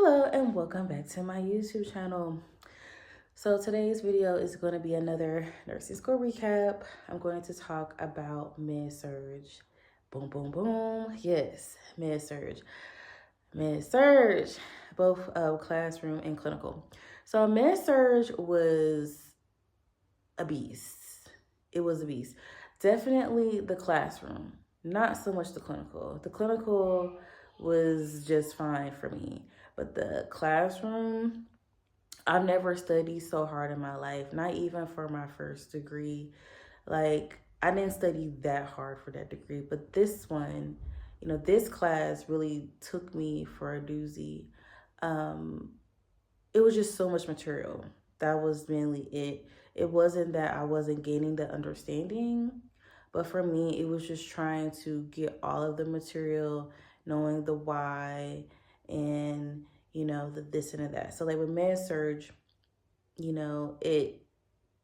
Hello and welcome back to my YouTube channel. So today's video is going to be another nursing school recap. I'm going to talk about med-surg. Boom, boom, boom. Yes, med-surg. Med-surg, both classroom and clinical. So med-surg was a beast. It was a beast. Definitely the classroom, not so much the clinical. The clinical was just fine for me, but the classroom, I've never studied so hard in my life, not even for my first degree. Like, I didn't study that hard for that degree, but this one, this class really took me for a doozy. Um, it was just so much material. That was mainly it. It wasn't that I wasn't gaining the understanding, but for me, it was just trying to get all of the material, knowing the why, and the this and the that. So like with med surge, it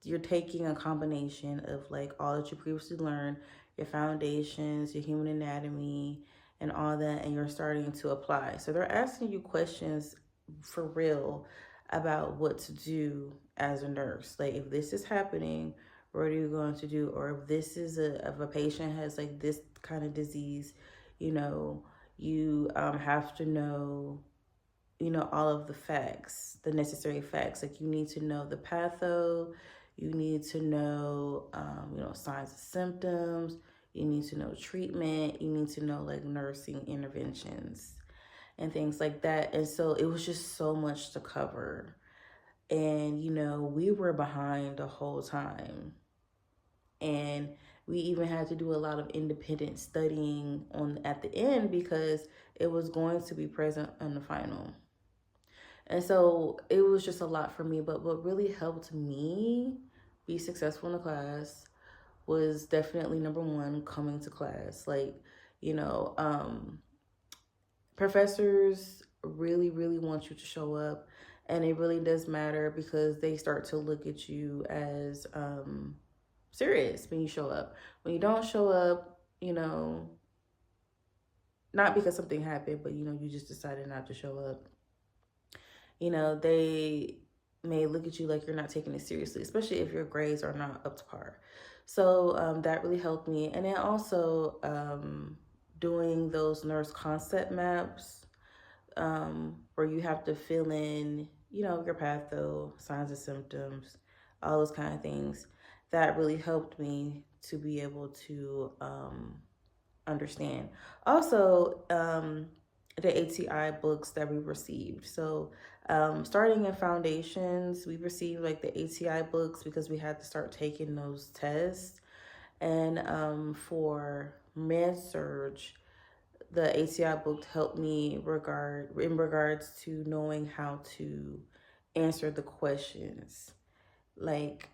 you're taking a combination of like all that you previously learned, your foundations, your human anatomy, and all that, and you're starting to apply. So they're asking you questions for real about what to do as a nurse. Like if this is happening, what are you going to do? Or if this is if a patient has like this kind of disease, you know, you have to know all of the facts, the necessary facts. Like you need to know the patho, you need to know, signs and symptoms, you need to know treatment, you need to know like nursing interventions and things like that. And so it was just so much to cover. And, we were behind the whole time. And we even had to do a lot of independent studying on at the end because it was going to be present on the final. And so it was just a lot for me. But what really helped me be successful in the class was definitely number one, coming to class. Like, you know, um, professors really, really want you to show up. And it really does matter because they start to look at you as serious when you show up. When you don't show up, not because something happened, but you just decided not to show up, they may look at you like you're not taking it seriously, especially if your grades are not up to par. So that really helped me. And then also doing those nurse concept maps where you have to fill in, your patho, signs and symptoms, all those kind of things. That really helped me to be able to understand. Also, the ATI books that we received. So, starting in foundations, we received like the ATI books because we had to start taking those tests. And for med surge, the ATI book helped me in regards to knowing how to answer the questions. Like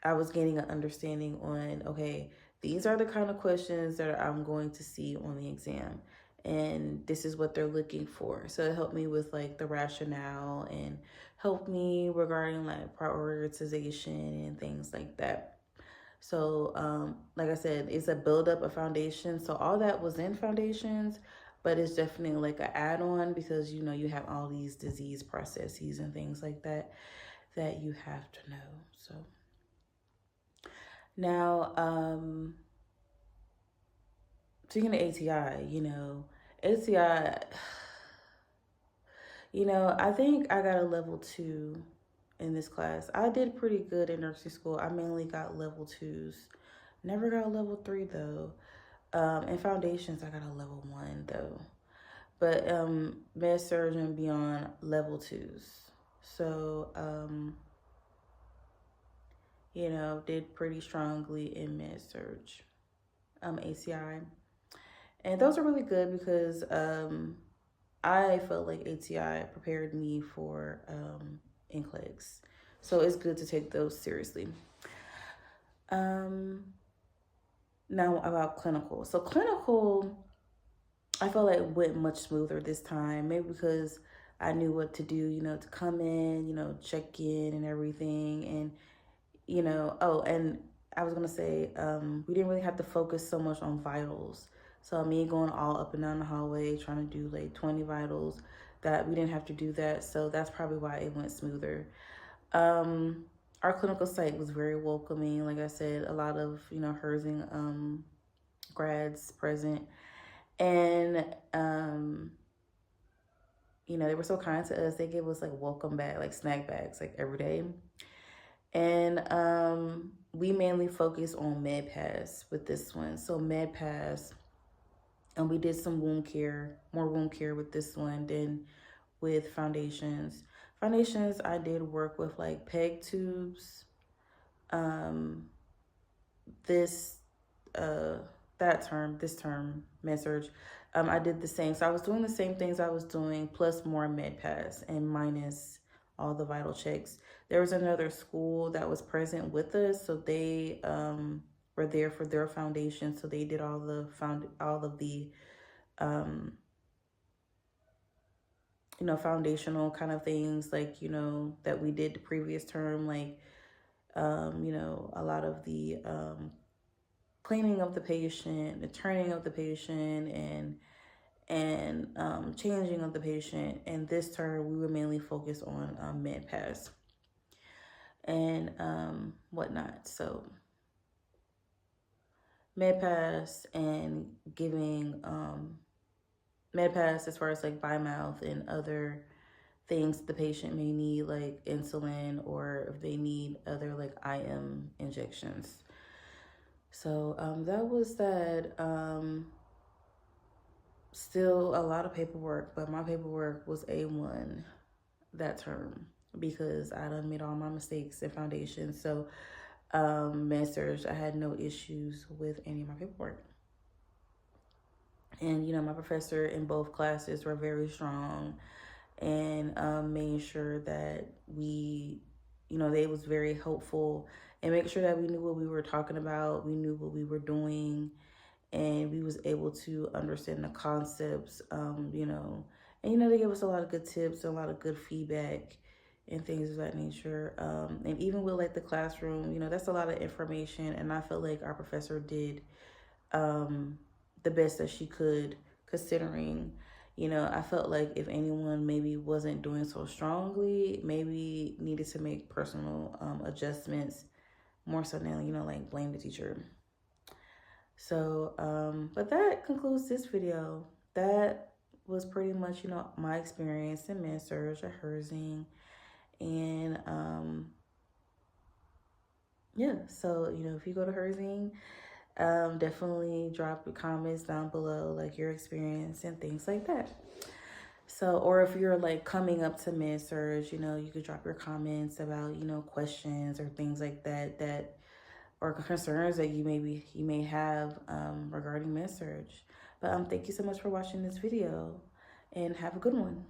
I was getting an understanding on, okay, these are the kind of questions that I'm going to see on the exam. And this is what they're looking for. So it helped me with like the rationale and helped me regarding like prioritization and things like that. So, like I said, it's a build up of foundation. So all that was in foundations, but it's definitely like an add on because you have all these disease processes and things like that that you have to know. So now, speaking of ATI, ATI, I think I got a level 2 in this class. I did pretty good in nursing school. I mainly got level 2s. Never got a level 3 though. In foundations, I got a level 1 though. But med surg and beyond, level 2s. So, did pretty strongly in med surg, ACI. And those are really good because I felt like ATI prepared me for NCLEX. So it's good to take those seriously. Now about clinical. So clinical, I felt like went much smoother this time. Maybe because I knew what to do, to come in, check in and everything. And, and I was going to say, we didn't really have to focus so much on vitals. So me going all up and down the hallway, trying to do like 20 vitals, that we didn't have to do that. So that's probably why it went smoother. Um, our clinical site was very welcoming. Like I said, a lot of, Herzing grads present. And, they were so kind to us. They gave us like welcome bag, like snack bags, like every day. And we mainly focus on med pass with this one. So med pass, and we did some wound care, more wound care with this one than with foundations. Foundations, I did work with like peg tubes. Um, this, uh, this term, med surg, I did the same. So I was doing the same things I was doing, plus more med pass and minus all the vital checks. There was another school that was present with us, so they were there for their foundation. So they did all of the um, foundational kind of things, like, that we did the previous term, like, a lot of the cleaning of the patient, the turning of the patient, and changing of the patient. And this term, we were mainly focused on med pass and whatnot. So med pass and giving med pass as far as like by mouth and other things the patient may need, like insulin, or if they need other like IM injections. So that was that. Still a lot of paperwork, but my paperwork was A1 that term because I done made all my mistakes in foundation. So med-surg, I had no issues with any of my paperwork. And my professor in both classes were very strong and making sure that we, they was very helpful and make sure that we knew what we were talking about, we knew what we were doing, and we was able to understand the concepts, and they gave us a lot of good tips and a lot of good feedback and things of that nature. And even with like the classroom, that's a lot of information, and I feel like our professor did the best that she could, considering, I felt like if anyone maybe wasn't doing so strongly, maybe needed to make personal adjustments more so than, like blame the teacher. So, but that concludes this video. That was pretty much, my experience in med-surg or Herzing. And yeah, so, if you go to Herzing, definitely drop your comments down below, like your experience and things like that. So, or if you're like coming up to med-surg, you could drop your comments about, questions or things like that or concerns that you may have regarding med-surg. But thank you so much for watching this video, and have a good one.